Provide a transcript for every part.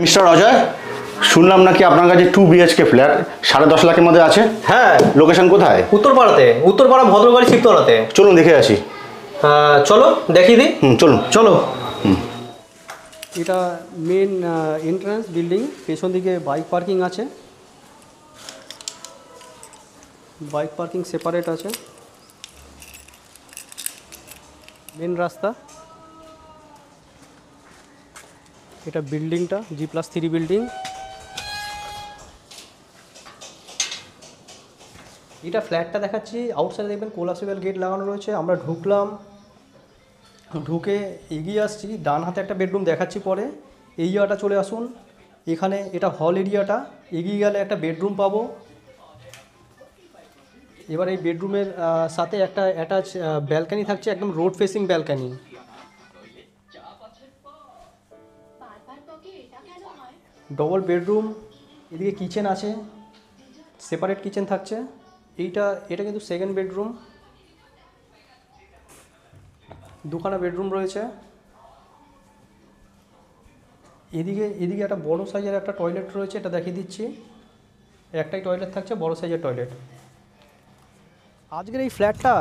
Mister Ajay, শুনলাম নাকি আপনার কাছে 2 BHK ফ্ল্যাট 10.5 লাখের মধ্যে আছে। হ্যাঁ, লোকেশন কোথায়? উত্তরপাড়াতে, উত্তরপাড়া ভদ্রকালী শিবতলাতে। চলুন দেখে আসি। চলো দেখিয়ে দিই। চলুন চলো। এটা মেন এন্ট্রান্স বিল্ডিং, পেছন দিকে বাইক পার্কিং আছে, বাইক পার্কিং সেপারেট আছে। মেন রাস্তা, এটা বিল্ডিংটা G+3 বিল্ডিং। এটা ফ্ল্যাটটা দেখাচ্ছি, আউটসাইডে দেখবেন কোলাপসিবল গেট লাগানো রয়েছে। আমরা ঢুকলাম, ঢুকে এগিয়ে আসছি, ডান হাতে একটা বেডরুম দেখাচ্ছি পরে। এই জায়গাটা চলে আসুন, এখানে এটা হল এরিয়াটা, এগিয়ে গেলে একটা বেডরুম পাবো। এবার এই বেডরুমের সাথে একটা অ্যাটাচ ব্যালকানি থাকছে, একদম road facing balcony. Double bedroom, এদিকে কিচেন আছে, সেপারেট কিচেন থাকছে। এটা কিন্তু সেকেন্ড বেডরুম, দুখানা বেডরুম রয়েছে। এদিকে একটা বড় সাইজের একটা টয়লেট রয়েছে, এটা দেখিয়ে দিচ্ছি। একটাই টয়লেট থাকছে, বড় সাইজের টয়লেট। আজকের এই ফ্ল্যাটটা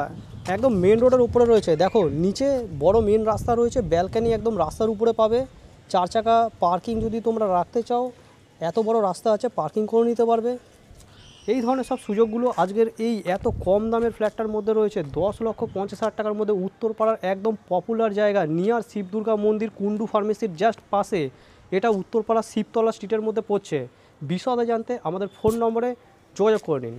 একদম মেন রোডের উপরে রয়েছে। দেখো নিচে বড় মেন রাস্তা রয়েছে, ব্যালকানি একদম রাস্তার উপরে পাবে। 4 চাকা পার্কিং যদি তোমরা রাখতে চাও, এত বড় রাস্তা আছে, পার্কিং করে নিতে পারবে। এই ধরনের সব সুযোগগুলো আজকের এই এত কম দামের ফ্ল্যাটটার মধ্যে রয়েছে। 10,50,000 টাকার মধ্যে উত্তরপাড়ার একদম পপুলার জায়গা, নিয়ার শিব দুর্গা মন্দির, কুন্ডু ফার্মেসির জাস্ট পাশে। এটা উত্তরপাড়া শিবতলা স্ট্রিটের মধ্যে পড়ছে। বিশদে জানতে আমাদের ফোন নম্বরে যোগাযোগ করে নিন।